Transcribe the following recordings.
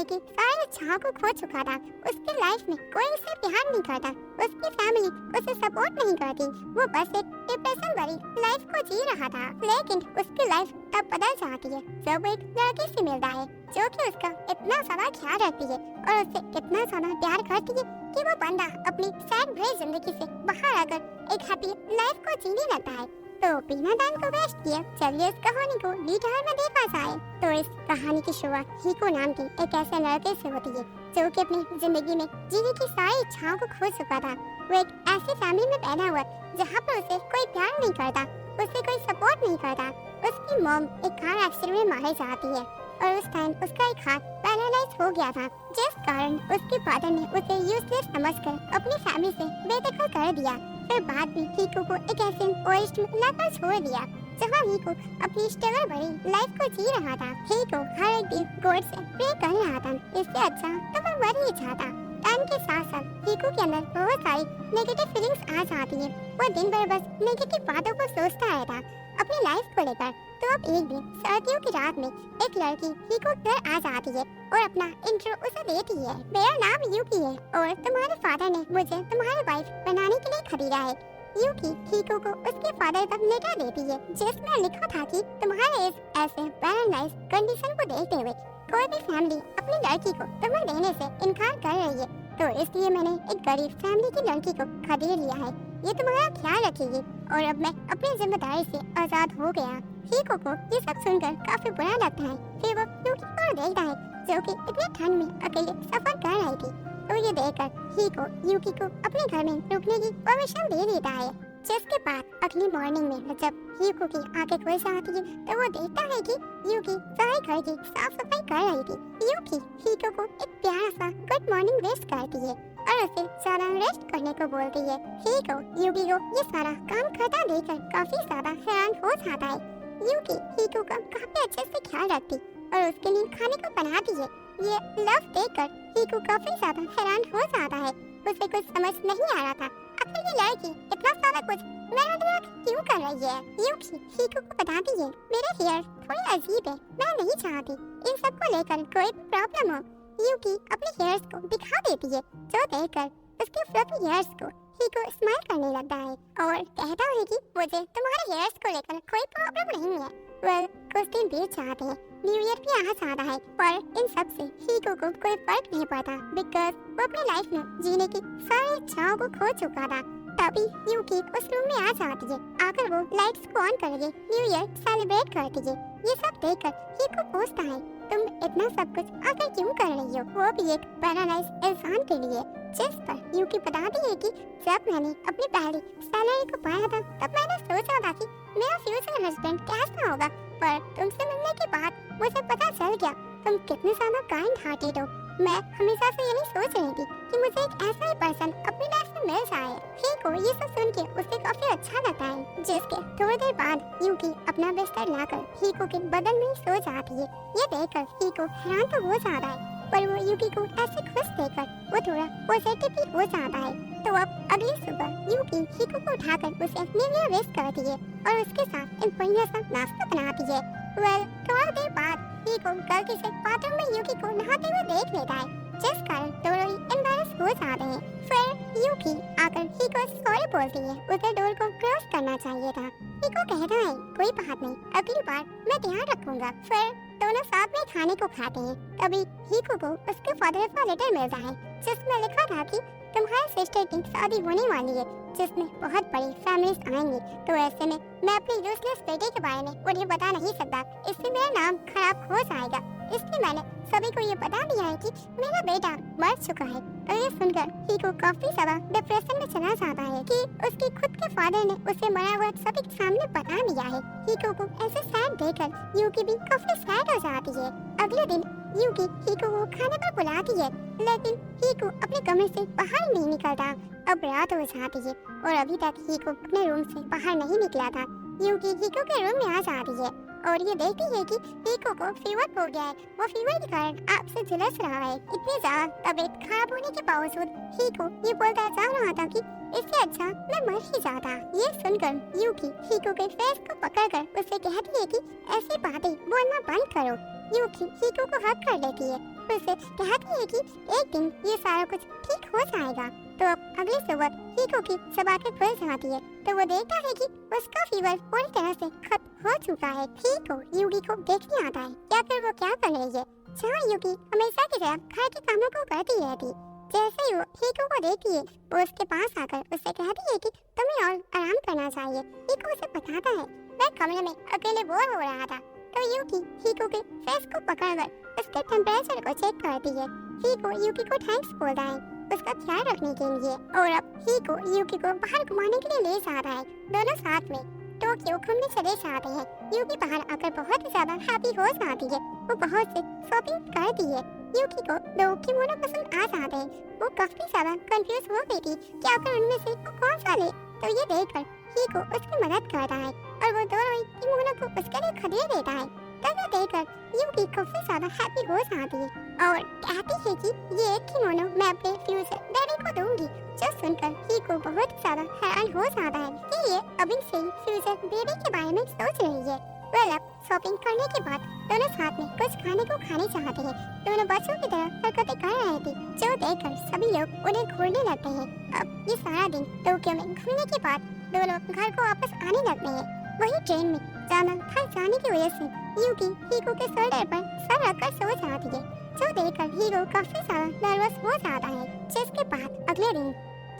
जीने की सारी इच्छाओं को खो चुका था। उसकी लाइफ में कोई उसे प्यार नहीं करता, उसकी फैमिली उसे सपोर्ट नहीं करती। वो बस एक डिप्रेशन भरी लाइफ को जी रहा था। लेकिन उसकी लाइफ तब बदल जाती है जब एक लड़की से मिलता है जो कि उसका इतना ज्यादा ख्याल रखती है और उससे इतना ज्यादा प्यार करती है कि वो बंदा अपनी सैड भरी जिंदगी से बाहर आकर एक हैप्पी लाइफ को जीने लगता है। तो बिना टाइम को वेस्ट किए चलिए इस कहानी को डिटेल में देखा जाए। तो इस कहानी की शुरुआत हीको नाम के एक ऐसे लड़के से होती है जो कि अपनी जिंदगी में जीने की सारी इच्छाओं को खो चुका था। वो एक ऐसी फैमिली में पैदा हुआ जहाँ पर उसे कोई प्यार नहीं करता, उसे कोई सपोर्ट नहीं करता। उसकी मॉम एक कार एक्सीडेंट में मारी जाती है और उस टाइम उसका एक हाथ पैरालाइज हो गया था, जिस कारण उसके फादर ने उसे यूजलेस समझकर अपनी फैमिली से बेदखल कर दिया। फिर बाद में हीको को एक ऐसे फॉरेस्ट में लाकर छोड़ दिया जहाँ हीको अपनी स्ट्रगल भरी लाइफ को जी रहा था। हीको हर एक दिन गॉड से प्रे कर रहा था, इससे अच्छा तो मैं मर ही चाहता। टाइम के साथ साथ हीको के अंदर बहुत सारी नेगेटिव फीलिंग्स आ जाती है। वो दिन भर बस नेगेटिव बातों को सोचता रहता अपनी लाइफ को लेकर। तो अब एक दिन सर्दियों की रात में एक लड़की हीको घर आ जाती है और अपना इंट्रो उसे देती है। मेरा नाम यूकी है और तुम्हारे फादर ने मुझे तुम्हारी वाइफ बनाने के लिए खरीदा है। यूकी हीको को उसके फादर का लेटर देती है जिसमें लिखा था कि तुम्हारे इस ऐसे पैरालाइज कंडीशन को देखते हुए कोई भी फैमिली अपनी लड़की को तुम्हें देने से इनकार कर रही है, तो इसलिए मैंने एक गरीब फैमिली की लड़की को खरीद लिया है। ये तुम्हारा ख्याल रखेगी और अब मैं अपनी जिम्मेदारी से आजाद हो गया। हीको को ये सब सुनकर काफी बुरा लगता है। फिर वो यूकी को देखता है जो कि इतनी ठंड में अकेले सफर कर रही थी। तो ये देखकर हीको यूकी को अपने घर में रुकने की परमिशन दे देता है। जिसके बाद अगली मॉर्निंग में जब हीको की आंखें खुल जाती है तो वो देखता है कि यूकी सारे घर की साफ सफाई कर रही थी। यूकी हीको को एक प्यारा सा गुड मॉर्निंग विश करती है और उसे सारा रेस्ट करने को बोलती है। हीको यूकी को ये सारा काम करता देखकर काफी ज्यादा हैरान हो जाता है। यूकी हीको का काफी अच्छे से ख्याल रखती और उसके लिए खाने को बनाती है। ये लव देखकर हीको काफी ज्यादा हैरान हो जाता है। उसे कुछ समझ नहीं आ रहा था आखिर ये लड़की इतना सारा कुछ मेरा दिमाग क्यों कर रही है। यूकी हीको को बताती है मेरे हेयर थोड़ी अजीब है, मैं नहीं चाहती इन सब को लेकर कोई प्रॉब्लम हो। यूकी अपने हेयर्स को दिखा देती है जो देखकर उसके फ्लफी हेयर्स को हीको स्माइल करने लगता है और कहता है कि मुझे तुम्हारे हेयर्स को लेकर कोई प्रॉब्लम नहीं है। वेल कुछ दिन बीत जाते हैं, न्यू ईयर भी आ जाता है, पर इन सब से हीको को कोई फर्क नहीं पड़ता बिकॉज वो अपनी लाइफ में जीने की सारी इच्छाओं को खो चुका था। तभी यूकी उस रूम में आ जाती है, आकर वो लाइट्स को ऑन करके न्यू ईयर सेलिब्रेट करती है। ये सब देखकर हीको पूछता है तुम इतना सब कुछ आकर क्यों कर रही हो, वो भी एक पैरालाइज इंसान के लिए। जिस पर यूकी बताती है कि जब मैंने अपनी पहली सैलरी को पाया था तब मैंने सोचा था कि मेरा फ्यूचर हस्बैंड कैसा होगा, पर तुमसे मिलने के बाद मुझे पता चल गया तुम कितने ज्यादा काइंड हार्टेड हो। मैं हमेशा से यही सोच रही थी कि मुझे एक ऐसा ही पर्सन अपनी लाइफ में मिल जाए। हीको ये सब सुन के उसे काफी अच्छा लगता है। जिसके थोड़ी देर बाद यूकी अपना बिस्तर लाकर हीको के बदन में सो जाती है। ये देखकर हीको हैरान तो हो जाता है, पर वो यूकी को ऐसे खुश देखकर वो थोड़ा पॉजिटिव भी हो जाता है। तो अब अगली सुबह यूकी हीको को उठाकर उसे न्यू ईयर विश करती है और उसके साथ एक बढ़िया सा नाश्ता बनाती है। वेल थोड़ी देर बाद हीको गलती से बाथरूम में यूकी को नहाते हुए देख लेता है, जिस कारण दोनों ही एम्बैरेस हो जाते हैं। फिर यूकी आकर हीको से सॉरी बोलती है, उसे डोर को क्लोज करना चाहिए था। हीको कहता है कोई बात नहीं, अगली बार मैं ध्यान रखूंगा। फिर दोनों साथ में खाने को खाते हैं। तभी हीको को उसके फादर का लेटर मिलता है जिसमें लिखा था कि तुम्हारे सिस्टर की शादी होने वाली है जिसमें बहुत बड़ी फैमिलीज आएंगी, तो ऐसे में मैं अपने यूजलेस बेटे के बारे में उन्हें बता नहीं सकता, इससे मेरा नाम खराब हो जाएगा। इसलिए मैंने सभी को ये बता दिया है कि मेरा बेटा मर चुका है। तो ये सुनकर हीको काफी ज्यादा डिप्रेशन में चला जाता है कि उसके खुद के फादर ने उसे मरा हुआ सभी के सामने बता दिया है। हीको को ऐसे सैड देखकर यूकी भी काफी सैड हो जाती है। अगले दिन यूकी हीको को खाने पर बुलाती है, लेकिन हीको अपने कमरे से बाहर नहीं निकलता। अब रात हो जाती है और अभी तक हीको अपने रूम से बाहर नहीं निकला था। यूकी हीको के रूम में आ जाती है और ये देखती है कि हीको को फीवर हो गया है। वो फीवर के कारण आपसे झुलस रहा है। इतनी ज्यादा तबीयत खराब होने के बावजूद हीको ये बोलता जा रहा था कि इससे अच्छा मैं मर ही जाता। ये सुनकर यूकी हीको के फेस को पकड़कर उससे कहती है कि ऐसी बातें बोलना बंद करो। यूकी हीको को हक कर लेती है वो उसे कहती है कि एक दिन ये सारा कुछ ठीक हो जाएगा। तो अब अगली सुबह हीको की जब आंखें खुल जाती है तो वो देखता है कि उसका फीवर पूरी तरह से खत्म हो चुका है। हीको यूगी को देखने आता है कि आखिर वो क्या कर रही है, जहाँ यूगी हमेशा की तरह घर के कामों को करती रहती। जैसे ही वो हीको को देखती है वो उसके पास आकर उससे कहती है कि तुम्हें और आराम करना चाहिए। हीको उसे बताता है वह कमरे में अकेले बोर हो रहा था। तो यूकी हीको के फेस को पकड़कर उसके टेम्परेचर को चेक करती है। हीको यूकी को थैंक्स बोलता है उसका ख्याल रखने के लिए और अब हीको यूकी को बाहर घुमाने के लिए ले जाता है। दोनों साथ में टोक्यो घूमने चले जाते हैं। यूकी बाहर आकर बहुत ही ज्यादा हैप्पी हो जाती है। वो बहुत से शॉपिंग करती है। यूकी को दो किमोनो पसंद आ जाते हैं। वो काफी ज्यादा कंफ्यूज हो गई थी कि आखिर उनमें से वो कौन सा ले। तो ये देखकर हीको उसकी मदद करता है और वो दोनों ही किमोनो को उसके लिए खरीद देता है। तब ये देखकर यूकी काफी ज्यादा हैप्पी हो जाती है और कहती है कि ये किमोनो मैं अपने फ्यूचर डैडी को दूंगी। जो सुनकर हीको बहुत ज्यादा हैरान हो जाता है कि ये अभी से ही फ्यूचर बेबी के बारे में सोच रही है। अब शॉपिंग करने के बाद दोनों साथ में कुछ खाने को खाने चाहते हैं। दोनों बच्चों की तरह हरकतें कर रहे थे जो देखकर सभी लोग उन्हें घूरने लगते हैं। अब ये सारा दिन टोक्यो में घूमने के बाद दोनों घर को वापस आने लगते हैं। वही ट्रेन में जाना थक जाने की वजह से यूकी हीको के शोल्डर पर सर रखकर सो जाती है, जो देखकर हीरो काफी ज्यादा नर्वस हो जाता है। जिसके बाद अगले दिन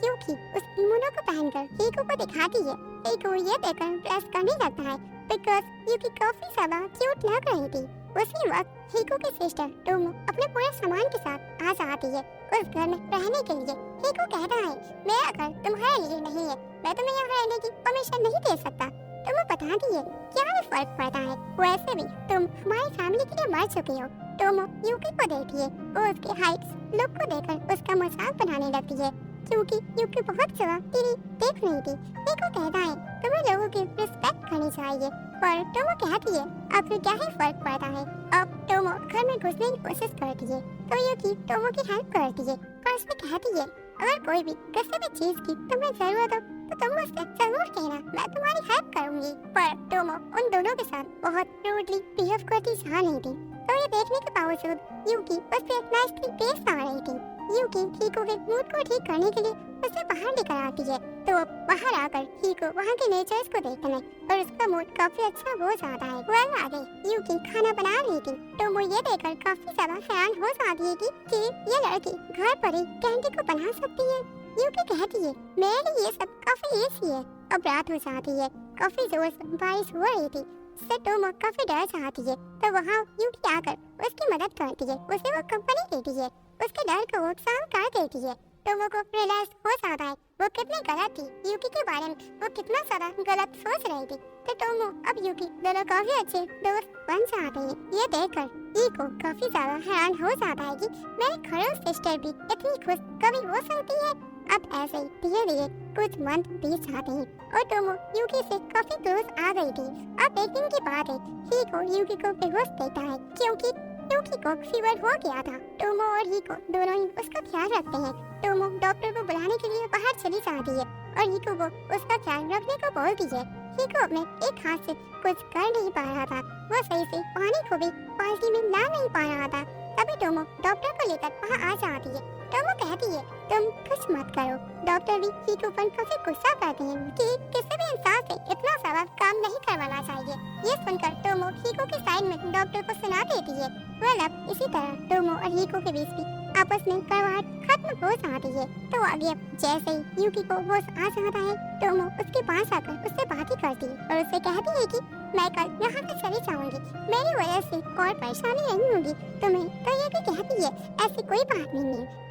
यूकी उस किमोनो को पहनकर हीको को दिखाती है। हीको ये देखकर प्रेस करने लगता है बिकॉज यूकी काफी ज्यादा क्यूट लग रही थी। उसी वक्त हीको की सिस्टर टोमो अपने पूरे सामान के साथ आ जाती है उस घर में रहने के लिए। हीको कहता है मेरा घर तुम्हारे लिए नहीं है, मैं तुम्हें यहाँ रहने की परमिशन नहीं दे सकता। तुम्हें बताती है क्या ही फर्क पड़ता है, वैसे भी तुम हमारी फैमिली के लिए मर चुकी हो। टोमो यूकी को देखती है। वो उसके हाइट्स लुक को देखकर उसका मजाक बनाने लगती है क्योंकि यूकी बहुत ज्यादा तेरी देख रही थी। हीको कहता है तुम्हें लोगों की रिस्पेक्ट करनी चाहिए पर टोमो कहती है आखिर क्या ही फर्क पड़ता है। अब टोमो घर में घुसने की कोशिश करती है तो यूकी टोमो की हेल्प करती है पर उसमें कहती है अगर कोई भी किसी भी चीज की तुम्हें जरूरत हो तो तुम मुझसे जरूर कहना, मैं तुम्हारी हेल्प करूंगी। पर टोमो उन दोनों के साथ बहुत रूडली बिहेव करती जा रही थी। तो ये देखने के बावजूद यूकी उस पर नाइसली पेश आ रही थी। यूकी हीको के मूड को ठीक करने के लिए उसे बाहर लेकर आती है। तो बाहर आकर हीको वहाँ के नेचर्स को देखता है और उसका मूड काफी अच्छा हो जाता है। वह आगे यूकी खाना बना रही थी तो वो ये देखकर काफी ज्यादा हैरान हो जाती है कि ये लड़की घर पर ही कैंडी को बना सकती है। यूकी कहती है मेरे लिए ये सब काफी इजी है। अब रात हो जाती है, काफी जोर से बारिश हो रही थी जिससे टोमो काफी डर जाती है। तो वहाँ यूकी आकर उसकी मदद करती है, उसे वो कंपनी देती है, उसके डर को वो शांत कर देती है। टोमो को रियलाइज हो जाता है वो कितनी गलत थी, यूकी के बारे में वो कितना सारा गलत सोच रही थी। तो टोमो अब यूकी दोनों काफी अच्छे दोस्त बन जाते हैं। ये देखकर हीको काफी ज्यादा हैरान हो जाता है कि मेरी खड़ूस सिस्टर भी इतनी खुश कभी हो सकती है। अब ऐसे ही धीरे धीरे कुछ मंथ बीत जाते हैं और टोमो यूकी से काफी क्लोज आ गई थी। अब एक दिन की बात है, हीको यूकी को बेहोश देखता है क्योंकि यूकी को फीवर हो गया था। टोमो और हीको दोनों ही उसका ख्याल रखते हैं। टोमो डॉक्टर को बुलाने के लिए बाहर चली जाती है और हीको को उसका ख्याल रखने को बोलती है। हीको अपने एक हाथ से कुछ कर नहीं पा रहा था, वो सही से पानी को भी बाल्टी में ला नहीं पा रहा था। तभी टोमो डॉक्टर को लेकर वहाँ आ जाती है। टोमो कहती है तुम कुछ मत करो। डॉक्टर भी हीको पर काफी गुस्सा करते हैं कि किसी भी इंसान से इतना सारा काम नहीं करवाना चाहिए। ये सुनकर टोमो हीको के साइड में डॉक्टर को सुना देती है। अब इसी तरह टोमो और हीको के बीच भी आपस में कड़वाहट खत्म हो जाती है। तो आगे जैसे ही यूकी को होश आ जाता है टोमो उसके पास आकर उससे बातें करती है और उससे कहती है कि मैं कल यहाँ से चली जाऊंगी, मेरी वजह से और परेशानी नहीं होगी तुम्हें। तो ये भी कहती है ऐसी कोई बात नहीं है।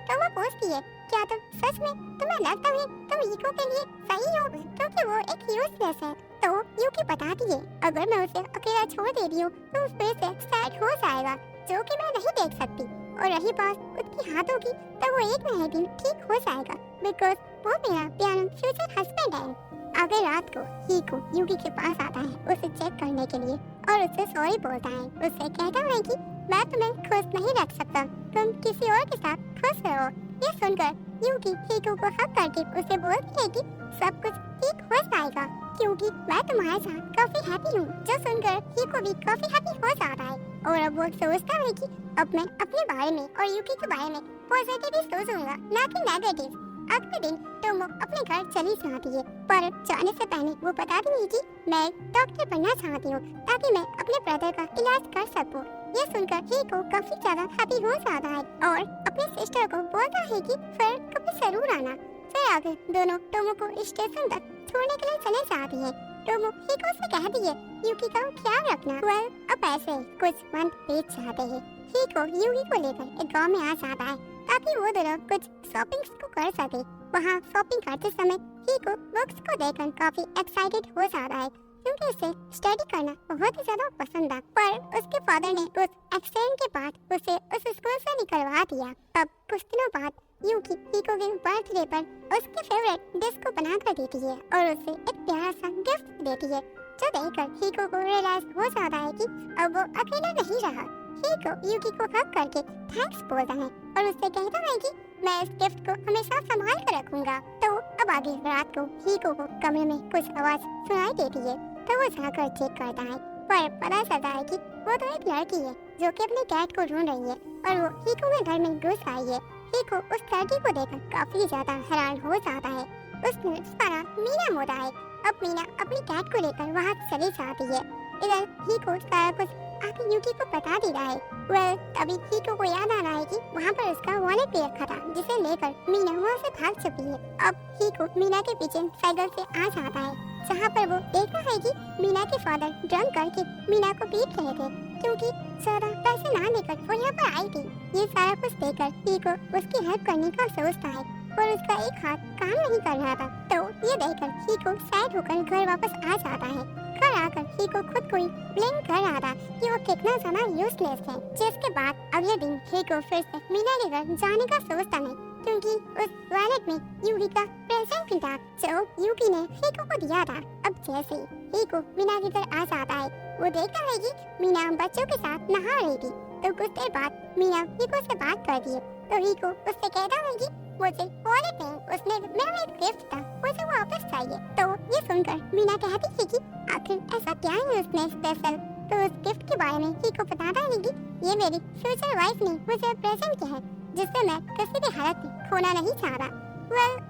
टोमो पूछती है क्या तुम सच में तुम्हें लगता है तुम हीको के लिए सही हो क्योंकि वो एक यूजलेस है। तो यूकी बताती है अगर मैं उसे अकेला छोड़ देती हूँ तो उस पे से सैड हो जाएगा जो कि मैं नहीं देख सकती। और रही बात उसके हाथों की तो वो एक न एक दिन ठीक हो जाएगा बिकॉज वो मेरा प्यारा फ्यूचर हस्बैंड है। अगली रात को हीको यूकी के पास आता है उसे चेक करने के लिए और उससे सॉरी बोलता है। उससे कहता है कि मैं तुम्हें खुश नहीं रख सकता, तुम किसी और के साथ खुश रहो। ये सुनकर यूकी हीको को हक करके उसे बोलती है कि सब कुछ ठीक हो जाएगा क्योंकि मैं तुम्हारे साथ काफी हैप्पी हूँ। जो सुनकर हीको भी काफी हैप्पी हो जाता है और अब वो सोचता है कि अब मैं अपने बारे में और यूकी के बारे में पॉजिटिव ही सोचूंगा, ना कि नेगेटिव। अगले दिन टोमो अपने घर चली जाती है, पर जाने से पहले वो बताती है कि मैं डॉक्टर बनना चाहती हूँ ताकि मैं अपने ब्रदर का इलाज कर सकूँ। ये सुनकर हीको काफी ज्यादा हैप्पी हो जाता है और अपने सिस्टर को बोलता है कि फिर कभी जरूर आना। फिर आगे दोनों टोमो को स्टेशन तक छोड़ने के लिए चले जाती है। टोमो हीको से कहती है यूकी का ख्याल रखना। अब ऐसे कुछ मंथ बीत जाते हैं। हीको यूकी को लेकर एक गांव में आ जाता है ताकि वो दोनों कुछ शॉपिंग को कर सके। वहाँ शॉपिंग करते समय हीको बुक्स को देखकर काफी एक्साइटेड हो जाता है क्योंकि उसे स्टडी करना बहुत ही ज्यादा पसंद था। पर उसके फादर ने उस एक्सीडेंट के बाद उसे उस स्कूल से निकलवा दिया। अब कुछ दिनों बाद यूकी हीको के बर्थडे पर उसके फेवरेट डिश को बना कर देती है और उसे एक प्यारा सा गिफ्ट देती है, जो देखकर हीको को रियलाइज हो जाता है कि अब वो अकेला नहीं रहा। हीको यूकी को हग करके थैंक्स बोलता है और उससे कहता है कि मैं इस गिफ्ट को हमेशा संभाल कर रखूंगा। तो अब आगे रात को हीको को कमरे में कुछ आवाज सुनाई देती है, तो वो जाकर चेक करता है, पर पता चलता है कि वो तो एक लड़की है जो कि अपने कैट को ढूंढ रही है और वो हीको के घर में घुस आई है। हीको उस लड़की को देखकर काफी ज्यादा हैरान हो जाता है। उसका नाम मीना मोटा है। अब मीना अपनी कैट को लेकर वहाँ चली जाती है। इधर हीको सारा कुछ आके यूकी को बता दे रहा है। तभी हीको को याद आ रहा है कि वहाँ पर उसका वॉलेट भी रखा था, जिसे लेकर मीना वहाँ से भाग चुकी है। अब हीको मीना के पीछे साइकिल से आ जाता है, जहाँ पर वो देखता है कि मीना के फादर ड्रंक करके मीना को पीट रहे थे क्योंकि ज्यादा पैसे ना लेकर वो यहाँ पर आई थी। ये सारा कुछ देखकर हीको उसकी हेल्प करने का सोचता है, पर उसका एक हाथ काम नहीं कर रहा था। तो ये देखकर हीको सैड होकर घर वापस आ जाता है। घर आकर हीको खुद को ही ब्लेम कर रहा था कि वो कितना ज्यादा यूजलेस है। जिसके बाद अगले दिन हीको फिर से मीना के घर जाने का सोचता है क्योंकि उस वॉलेट में यूकी का प्रेजेंट भी था जो यूकी ने हीको को दिया था। अब जैसे हीको मीना के घर आ जाता है, वो देखता है कि मीना बच्चों के साथ नहा रही थी। तो कुछ देर बाद मीना हीको से बात करती है, तो हीको उससे कहता है कि मुझे वॉलेट नहीं, उसने मेरा एक गिफ्ट था, मुझे वापस चाहिए। तो ये सुनकर मीना कहती है कि आखिर ऐसा क्या है उसमें स्पेशल। तो उस गिफ्ट के बारे में हीको बताता है कि ये मेरी फ्यूचर वाइफ ने मुझे प्रेजेंट किया है, जिससे मैं किसी भी हालत में खोना नहीं चाहता।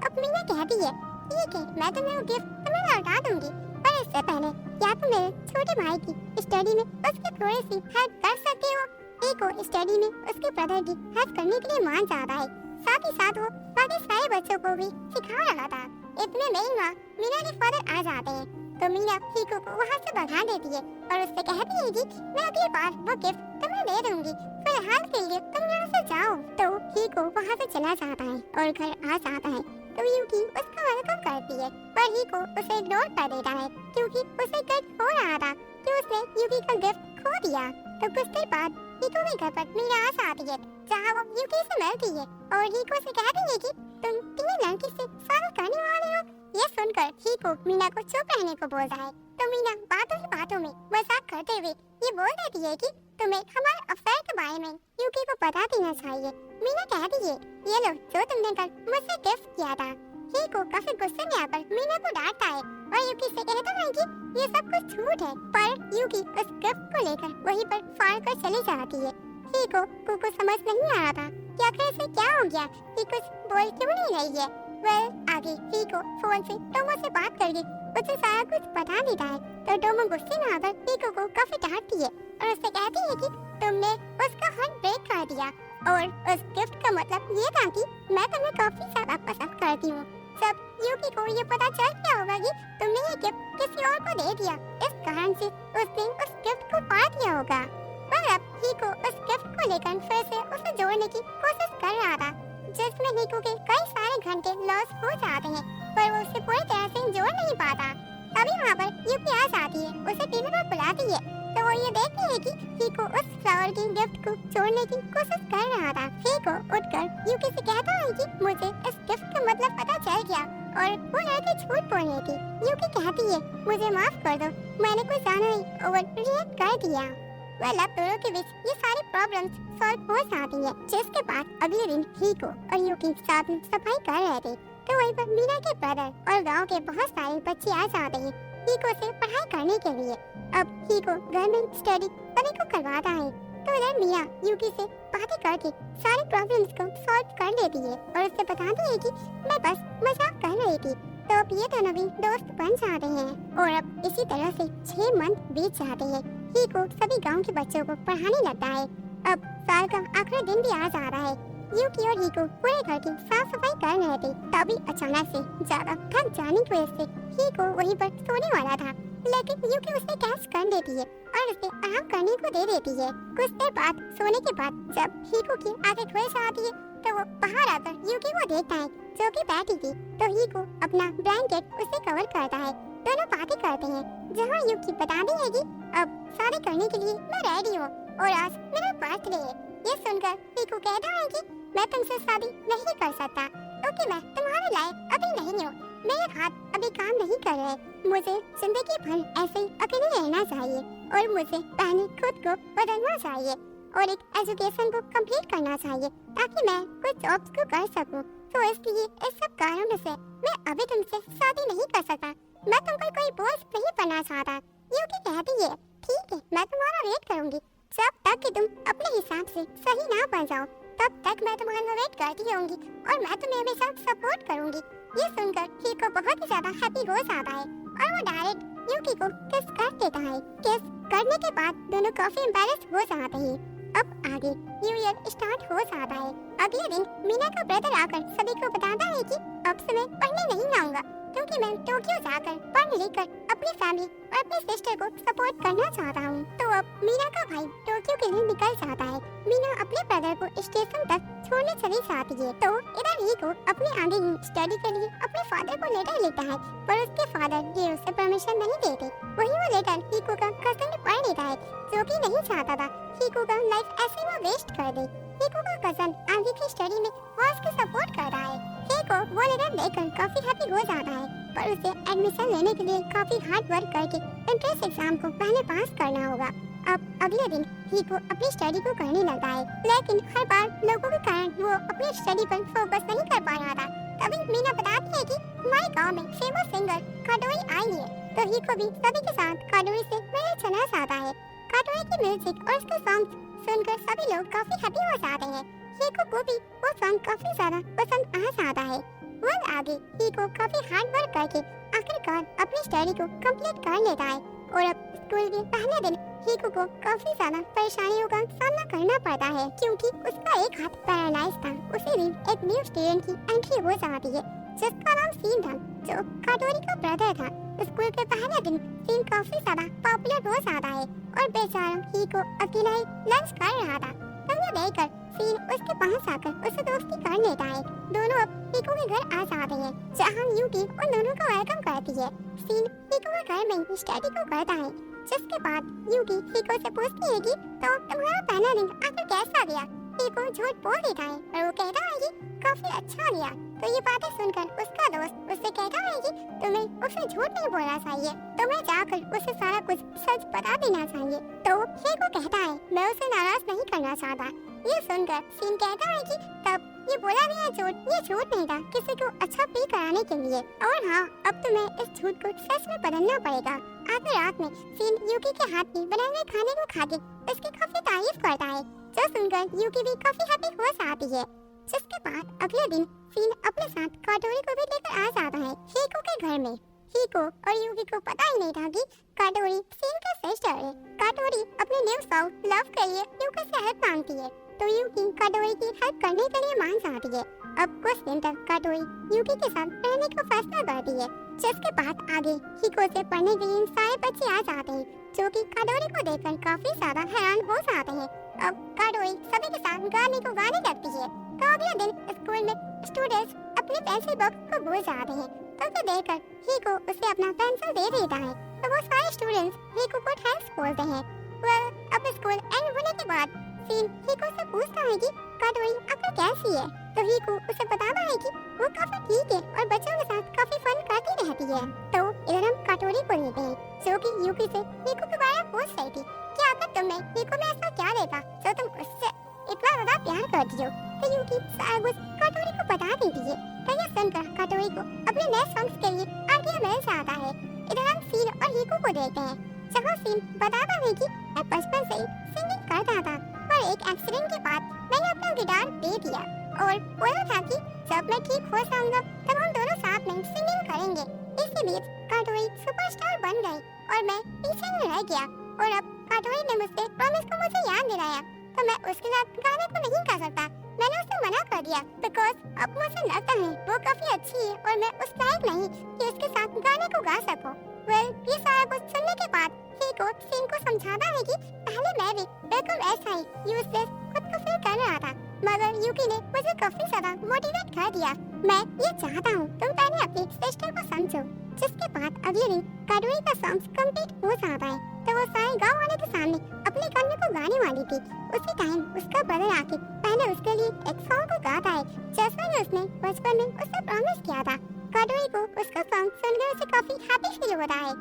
अब मीना कहती है ठीक है, मैं तुम्हें वो गिफ्ट तुम्हें लौटा दूंगी, पर इससे पहले क्या तुम मेरे छोटे भाई की स्टडी में उसकी थोड़ी सी हेल्प कर सकती हो। हीको स्टडी में उसके ब्रदर की हेल्प करने के लिए मान जाता है, साथ ही साथ वो बाकी सारे बच्चों को भी सिखा रहा था। इतने में ही मीना के फादर आ जाते हैं, तो मीना हीको को वहाँ से भगा देती है और उससे कहती है कि मैं अगली बार वो गिफ्ट तुम्हें दे दूंगी, फिलहाल के लिए तुम यहाँ से जाओ। तो हीको वहाँ से चला जाता है और घर आ जाता है। तो यूकी उसका वेलकम करती है, पर हीको उसे इग्नोर कर देता है क्योंकि उसे गिल्ट हो रहा था कि उसने यूकी का गिफ्ट खो दिया। तो कुछ देर बाद हीको के घर पर मीना आ जाती है, जहाँ वो यूकी से मिलती है और हीको से कहती है कि तुम तीन लड़की से शादी करने वाले हो। ये सुनकर हीको मीना को चुप रहने को बोलता है, तो मीना बातों ही बातों में मजाक करते हुए ये बोल देती है कि तुम्हें हमारे अफेयर के बारे में यूकी को बता देना चाहिए। मीना कहती है ये लो जो तुमने कल मुझसे गिफ्ट किया था। हीको काफी गुस्से में आकर मीना को डांटता है और यूकी से कहता है कि ये सब कुछ झूठ है, पर यूकी उस गिफ्ट को लेकर वहीं पर फाड़ कर चली जाती है। हीको को कुछ समझ नहीं आ रहा था कि आखिर इसे क्या हो गया, ये कुछ बोल क्यों नहीं रही है। आगे हीको फोन से टोमो से बात करके उसे सारा कुछ बता देता है। तो टोमो गुस्से में आकर हीको को काफी डांटती है और उससे कहती है कि तुमने उसका हार्ट ब्रेक कर दिया और उस गिफ्ट का मतलब ये था कि मैं तुम्हें काफी ज्यादा पसंद करती हूँ। जब यूकी को ये पता चल गया होगा कि तुमने ये गिफ्ट किसी और को दे दिया, इस कारण से उसने उस गिफ्ट को फाड़ दिया होगा। पर अब हीको उस गिफ्ट को लेकर फिर से उसे जोड़ने की कोशिश कर रहा था, जिसमें हीको के कई सारे घंटे लॉस हो जाते हैं, पर वो उसे पूरी तरह से जोड़ नहीं पाता। तभी वहाँ पर यूकी आ जाती है, उसे डिनर पर बुलाती है। तो वो ये देखती है कि हीको उस फ्लावर की गिफ्ट को जोड़ने की कोशिश कर रहा था। हीको उठकर यूकी से कहता है कि मुझे इस गिफ्ट का मतलब पता चल गया और वो लड़की झूठ बोल रही थी। यूकी कहती है मुझे माफ कर दो, मैंने कुछ ज्यादा ही ओवर रिएक्ट कर दिया। अब दोनों के बीच ये सारी प्रॉब्लम्स सॉल्व हो जाती है। जिसके बाद अगले दिन हीको और यूकी साथ में सफाई कर रहे थे। तो वहीं पर मीना के ब्रदर और गांव के बहुत सारे बच्चे आ जाते हैं हीको से पढ़ाई करने के लिए। अब हीको घर में स्टडी सभी को करवाता है, तो इधर मिया यूकी से बातें करके सारे प्रॉब्लम्स को सॉल्व कर लेती है और उससे बताती है कि मैं बस मजाक कर रही थी। तो अब ये दोनों भी दोस्त बन जाते हैं और अब इसी तरह से 6 मंथ बीत जाते हैं। हीको सभी गांव के बच्चों को पढ़ाने लगता है। अब साल का आखिरी दिन भी आ जा रहा है। यूकी और हीको पूरे घर की साफ सफाई कर रहे थे, तभी अचानक से ज्यादा थक जाने की वजह से हीको वहीं पर सोने वाला था, लेकिन यूकी उसे कैच कर लेती है और उसे आराम करने को दे देती है। कुछ देर बाद सोने के बाद जब हीको की आंखें खुल जाती है तो वो बाहर आकर यूकी को देखता है जो कि बैठी थी। तो हीको अपना ब्लैंकेट उसे कवर करता है, दोनों बातें करते हैं, जहाँ यूकी बताती है कि अब शादी करने के लिए मैं रेडी हूँ और आज मेरा बर्थडे है। ये सुनकर हीको कहता है कि मैं तुमसे शादी नहीं कर सकता क्योंकि मैं तुम्हारे लायक अभी नहीं हूँ, मेरे हाथ अभी काम नहीं कर रहे, मुझे जिंदगी भर ऐसे ही अकेले रहना चाहिए और मुझे पहले खुद को बदलना चाहिए और एक एजुकेशन को कंप्लीट करना चाहिए ताकि मैं कुछ जॉब्स को कर सकूं। तो इसलिए इस सब कारणों से मैं अभी तुमसे शादी नहीं कर सकता, मैं तुम पर कोई बोझ नहीं बनना चाहता। यूकी कहती है ठीक है, मैं तुम्हारा वेट करूंगी, जब तक कि तुम अपने हिसाब से सही ना बन जाओ तब तक मैं तुम्हारा वेट करती रहूंगी और मैं तुम्हें हमेशा सपोर्ट करूंगी। ये सुनकर हीको बहुत ही ज्यादा हैप्पी हो जाता है और वो डायरेक्ट यूकी को किस कर देता है। किस करने के बाद दोनों काफी एम्बैरेस्ड हो जाते हैं। अब आगे न्यू ईयर स्टार्ट हो जाता है। अगले दिन मीना का ब्रदर आकर सभी को बताता है कि अब से मैं पढ़ने नहीं आऊंगा क्योंकि मैं टोक्यो जाकर पढ़ लिख कर अपनी फैमिली और अपनी सिस्टर को सपोर्ट करना चाहता हूँ। तो अब मीना का भाई टोक्यो के लिए निकल जाता है। मीना अपने ब्रदर को स्टेशन तक छोड़ने चली जाती है, तो इधर हीको अपने आगे ही स्टडी के लिए अपने फादर को लेटर लेता है, पर उसके फादर ये उसे परमिशन नहीं देते। वही वो लेटर हीको का कजन पढ़ लेता है जो कि नहीं चाहता था हीको का लाइफ ऐसे वो वेस्ट कर दे। हीको का कजन आगे की स्टडी में वो उसकी सपोर्ट कर रहा है। हीको वो लेटर लेकर काफी हैप्पी हो जाता है, पर उसे एडमिशन लेने के लिए काफी हार्ड वर्क करके एंट्रेंस एग्जाम को पहले पास करना होगा। अब अगले दिन हीको अपनी स्टडी को करने लगता है, लेकिन हर बार लोगों के कारण वो अपनी स्टडी पर फोकस नहीं कर पा रहा था। तभी मीना बताती है कि हमारे गांव में फेमस सिंगर काटोरी आई है, तो हीको भी सभी के साथ काटोरी से मिलना चला जाता है। काटोरी की म्यूजिक और उसके सॉन्ग सुनकर सभी लोग काफी हैप्पी हो जाते हैं। हीको को भी वो सॉन्ग काफी ज्यादा पसंद आ जाता है। वो आगे हीको काफी हार्ड वर्क करके आखिरकार अपनी स्टडी को कंप्लीट कर लेता है और अब स्कूल के पहले दिन हीको को काफी ज्यादा परेशानियों का सामना करना पड़ता है क्योंकि उसका एक हाथ पैरालाइज था। उसी दिन एक न्यू स्टूडेंट की एंट्री हो जाती है जिसका नाम सीन था, जो काटोरी का ब्रदर था। स्कूल के पहले दिन सीन काफी ज्यादा पॉपुलर हो जाता है और बेचारा हीको अकेला ही लंच कर रहा था। तब ये देखकर सीन उसके पास आकर उससे दोस्ती कर लेता है। दोनों अब हीको के घर आ जाते हैं जहाँ यूकी उन दोनों को वेलकम करती है। सीन हीको के घर में स्टडी को करता है, जिसके बाद यूकी हीको से पूछती है कि तो तुम्हारा पहला दिन आखिर कैसा गया। हीको झूठ बोल देता है और वो कहता है कि काफी अच्छा गया। तो ये बातें सुनकर उसका दोस्त उससे कहता है कि तुम्हें उसे झूठ नहीं बोलना चाहिए, तुम्हें जाकर उसे सारा कुछ सच बता देना चाहिए। तो हीको कहता है मैं उसे नाराज नहीं करना चाहता। ये सुनकर सीन कहता है कि तब ये बोला गया झूठ ये झूठ नहीं था किसी को अच्छा फील कराने के लिए, और हाँ अब तुम्हें इस झूठ को सच में बदलना पड़ेगा। आखिर रात में सीन यूकी के हाथ की बनाए हुए खाने को खाके उसकी काफी तारीफ करता है, जो सुनकर यूकी भी काफी हैप्पी हो जाती है। जिसके बाद अगले दिन सीन अपने साथ काटोरी को भी लेकर आ जाता है हीको के घर में। हीको और यूकी को पता ही नहीं था कि काटोरी सीन का सिस्टर है। काटोरी अपने न्यू सॉन्ग लव के लिए यूकी से हेल्प मांगती है, तो यूकी काटोरी की हेल्प करने के लिए मान जाती है। अब कुछ दिन तक काटोरी यूकी के साथ रहने का फैसला करती है, जिसके बाद आगे हीको से पढ़ने के लिए सारे बच्चे आ जाते हैं, जो कि काटोरी को देखकर काफी ज्यादा हैरान हो जाते हैं। अब काटोरी सभी के साथ गाने को गाने लगती है। तो अगले दिन स्कूल में स्टूडेंट्स अपने पेंसिल बॉक्स को भूल जाते हैं, तो उसे देखकर हीको उसे अपना पेंसिल दे देता है। तो वो सारे स्टूडेंट्स हीको को थैंक्स बोलते हैं। अब स्कूल एंड होने के बाद सीन हीको से पूछता है कि काटोरी आपकी कैसी है। तो हीको उसे बताता है कि वो काफी ठीक है और बच्चों के साथ काफी फन करती रहती है। तो इधर हम काटोरी को लेते हैं, जो कि यूकी से हीको के बारे में पूछ रही थी कि आखिर तुम्हें हीको में ऐसा क्या देखा जो तुम उससे इतना ज्यादा प्यार करती हो। तो यूकी सारा कुछ कटोरी को बता देती है। तो यह सुनकर कटोरी को अपने नए सॉन्ग्स के लिए आइडिया मिल जाता है। इधर हम सीन और हीको को देखते हैं, जहाँ सीन बताता है कि मैं बचपन से ही सिंगिंग करता था, पर एक एक्सीडेंट के बाद मैंने अपना गिटार दे दिया और बोला था कि जब मैं ठीक हो जाऊंगा तब हम दोनों साथ में सिंगिंग करेंगे। इसी बीच कटोरी सुपरस्टार बन गई और मैं पीछे ही रह गया, और अब कटोरी ने मुझसे प्रॉमिस को मुझे याद दिलाया, तो मैं उसके साथ गाने को नहीं गा सकता। मैंने उसे मना कर दिया बिकॉज अब मुझे लगता है वो काफी अच्छी है और मैं उस लायक नहीं कि उसके साथ गाने को गा सकूं। ये सारा कुछ सुनने के बाद हीको सीन को समझाता है कि पहले मैं भी बिल्कुल ऐसा ही यूजलेस खुद को फील कर रहा था, मगर यूकी ने मुझे काफी ज्यादा मोटिवेट कर दिया। मैं ये चाहता हूँ तुम पहले अपनी सिस्टर को समझो। जिसके बाद अगले दिन कटोरी का सॉन्ग कंप्लीट हो जाता है, तो वो सारे गांव वाले के सामने अपने गाने को गाने वाली थी। उसी टाइम उसका ब्रदर आके पहले उसके लिए एक सॉन्ग को गाता है, जैसा कि उसने बचपन में उससे प्रॉमिस किया था। कटोरी को उसका सॉन्ग सुनकर उसे काफी हैप्पी फील होता है।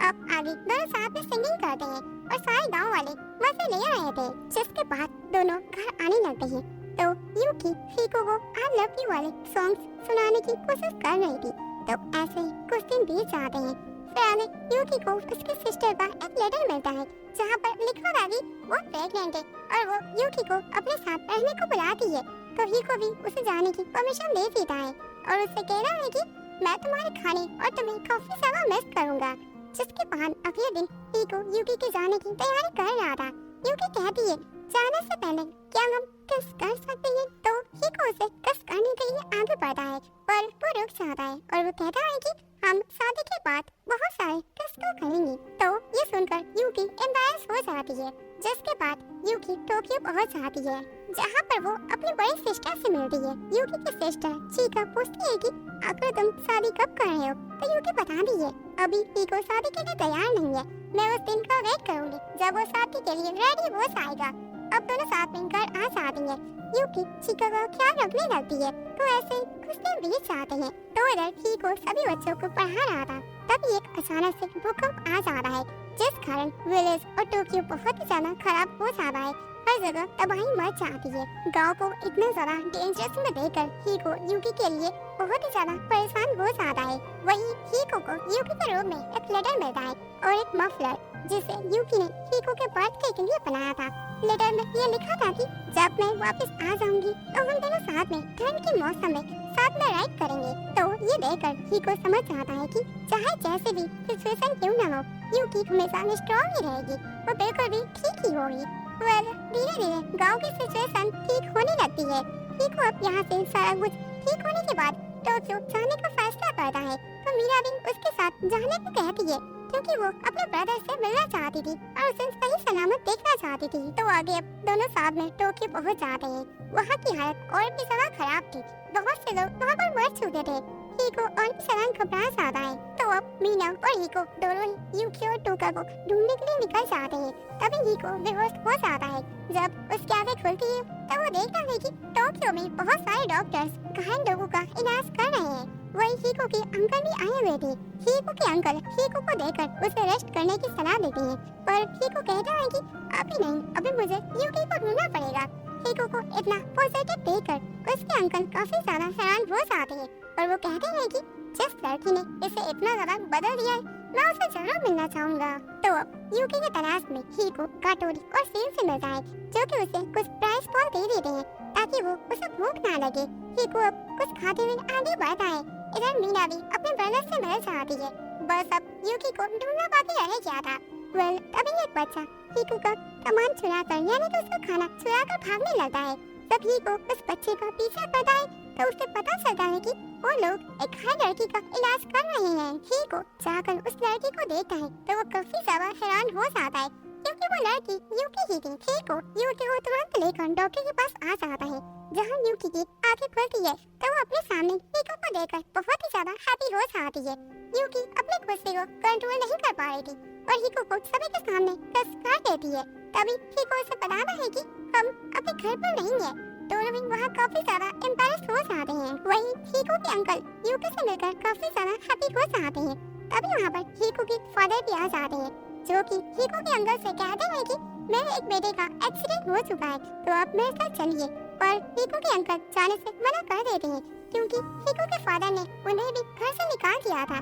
अब आगे दोनों साथ में सिंगिंग करते हैं और सारे गांव वाले मजे ले रहे थे। जिसके बाद दोनों घर आने लगते हैं, तो यूकी हीको को आई लव यू वाले सॉन्ग्स सुनाने की कोशिश कर रही थी। तो ऐसे ही कुछ दिन बीत जाते हैं। फिर आगे यूकी को उसकी सिस्टर का एक लेटर मिलता है, जहाँ पर लिखा था कि वो प्रेग्नेंट है और वो यूकी को अपने साथ रहने को बुलाती है। तो हीको भी उसे जाने की परमिशन दे देता है और उससे कह रहा है कि मैं तुम्हारे खाने और तुम्हें काफी ज्यादा मिस करूंगा। जिसके बाद अगले दिन हीको यूकी के जाने की तैयारी कर रहा था। यूकी कहती है जाने से पहले क्या हम किस कर सकते हैं, तो हीको उसे किस करने के लिए आगे बढ़ता है, पर वो रुक जाता है और वो कहता है कि हम शादी के बाद बहुत सारे किस को करेंगे। तो ये सुनकर यूकी एम्बैरेस हो जाती है। जिसके बाद यूकी टोक्यो पहुंच जाती है, जहाँ पर वो अपनी बड़ी सिस्टर से मिलती है। यूकी की सिस्टर चीका पूछती है कि आखिर तुम शादी कब कर रहे हो, तो यूकी बताती है अभी हीको शादी के लिए तैयार नहीं है, मैं उस दिन का वेट करूंगी जब वो शादी के लिए रेडी हो जाएगा। अब दोनों साथ में घर आ जाती है। यूकी चीका का ख्याल रखने लगती है। तो ऐसे कुछ दिन बीत जाते हैं। तो इधर हीको सभी बच्चों को पढ़ा रहा था, तभी एक अचानक से भूकंप आ जाता है, जिस कारण विलेज और टोक्यो बहुत ही ज्यादा खराब हो जाता है। हर जगह तबाही मच जाती है। गांव को इतना ज्यादा डेंजरस में देखकर हीको यूकी के लिए बहुत ही ज्यादा परेशान हो जाता है। वहीं हीको को यूकी के रूम में एक लेटर मिलता है और एक मफलर, जिसे यूकी ने हीको के बर्थडे के लिए बनाया था। लेटर में ये लिखा था कि जब मैं वापस आ जाऊंगी तो हम दोनों साथ में ठंड के मौसम में साथ में राइड करेंगे। तो ये देखकर हीको समझ जाता है कि चाहे जैसे भी सिचुएशन क्यों न हो, यूकी हमेशा स्ट्रॉन्ग ही रहेगी, वो बिल्कुल भी ठीक ही होगी। धीरे धीरे गांव की सिचुएशन ठीक होने लगती है। हीको अब यहाँ से सारा कुछ ठीक होने के बाद टोक्यो जाने का फैसला करता है। तो मीरा भी उसके साथ जाने को कहती है, क्योंकि वो अपने ब्रदर से मिलना चाहती थी और उसे सही सलामत देखना चाहती थी। तो आगे अब दोनों साथ में टोक्यो पहुंच जाते हैं। वहाँ की हालत और भी ज्यादा खराब थी, बहुत से लोग वहाँ पर मर चुके थे। हीको और भी ज्यादा घबरा जाता है। तो अब मीना और हीको दोनों ही यूकी और टोका को ढूंढने के लिए निकल जाते हैं। तभी हीको बेहोश हो जाता है। जब उसकी आंखें खुलती है तो वो देखता है कि टोक्यो में बहुत सारे डॉक्टर्स घायल लोगों का इलाज कर रहे हैं। वही हीको के अंकल भी आए हुए थे। हीको के अंकल हीको को देखकर उसे रेस्ट करने की सलाह देते हैं, पर हीको कहता है कि अभी नहीं, अभी मुझे यूकी को ढूंढना पड़ेगा। हीको को इतना पॉजिटिव देखकर उसके अंकल काफी ज्यादा हैरान हो जाते हैं और वो कहते हैं कि जिस लड़की ने इसे इतना ज्यादा बदल दिया है, मैं उसे जरूर मिलना चाहूंगा। तो अब यूकी की तलाश में हीको कटोरी और सेल से मिलता है, जो कि उसे कुछ प्राइस बॉल दे देते हैं ताकि वो उसे भूख ना लगे। हीको अब कुछ खाते हुए आगे बढ़ता है। इधर मीना भी अपने ब्रदर से मिल जाती है। बस अब यूकी को ढूंढना बाकी रह गया था। तभी एक बच्चा हीको का सामान चुरा कर, यानी कि उसका खाना चुरा कर भागने लगता है। जब हीको उस बच्चे का पीछा करता है तो उसे पता चलता है कि वो लोग एक घायल लड़की का इलाज कर रहे हैं। हीको जाकर उस लड़की को देखता है तो वो काफी ज्यादा हैरान हो जाता है, क्योंकि वो लड़की यूकी ही थी। हीको यूकी को तुरंत लेकर डॉक्टर के पास आ जाता है, जहाँ यूकी की आंखें खुलती है तो वो अपने सामने हीको को देखकर बहुत ही ज्यादा हैप्पी हो जाती है। यूकी अपने गुस्से को कंट्रोल नहीं कर पा रही थी और हीको को सभी के सामने किस कर देती है। तभी हीको उसे बताता है कि हम अपने घर पर नहीं है। दोनों भी वहाँ काफी ज्यादा एम्बैरेस हो जाते हैं। वहीं हीको के अंकल यूकी से मिलकर काफी ज्यादा हैप्पी हो जाते हैं। तभी वहाँ पर हीको के फादर भी आ जाते हैं, जो कि हीको के अंकल से कहते हैं कि मेरे एक बेटे का एक्सीडेंट हो चुका है, तो आप मेरे साथ चलिए। पर हीको के अंकल जाने से मना कर देते हैं क्योंकि हीको के फादर ने उन्हें भी घर से निकाल दिया था।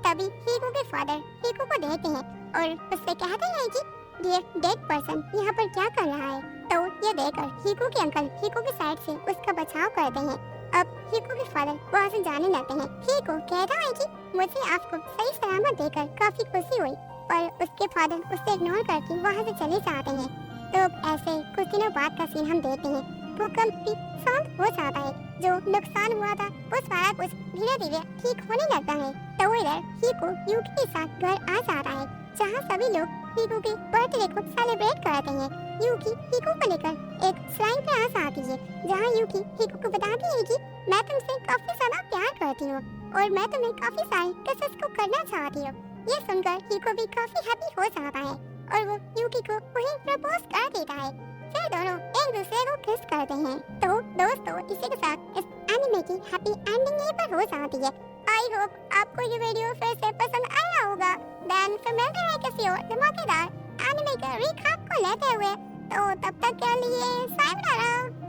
तभी हीको के फादर हीको को देखते हैं और उससे कहते हैं कि ये डेड पर्सन यहाँ पर क्या कर रहा है। तो ये देखकर हीको के अंकल हीको की साइड से उसका बचाव करते हैं। अब हीको के फादर वहाँ से जाने लगते हैं। हीको कहता है कि मुझे आपको सही सलामत देखकर काफी खुशी हुई, पर उसके फादर उससे इग्नोर करके वहाँ से चले जाते हैं। तो ऐसे कुछ दिनों बाद का सीन हम देखते हैं। भूकंप भी शांत हो जाता है। जो नुकसान हुआ था वो सारा कुछ धीरे धीरे ठीक होने लगता है। तो इधर हीको यूकी के साथ घर आ जाता है, जहाँ सभी लोग हीको के बर्थडे को सेलिब्रेट करते हैं। यूकी हीको को लेकर एक श्राइन पे आ जाती है, जहाँ यूकी हीको को बताती है कि मैं तुमसे काफी ज्यादा प्यार करती हूँ और मैं तुम्हें काफी सारे किसेस को करना चाहती हूँ। ये सुनकर हीको भी काफी हैप्पी हो जाता है और वो यूकी को वहीं प्रपोज कर देता है। फिर दोनों एक दूसरे को किस करते हैं। तो दोस्तों, इसी के साथ इस एनिमे की हैप्पी एंडिंग यहीं पर हो जाती है। आई होप आपको ये वीडियो फिर से पसंद आया होगा। देन फिर मिलते हैं किसी और धमाकेदार एनिमे के रिकैप को लेते हुए। तो तब तक के लिए सायोनारा।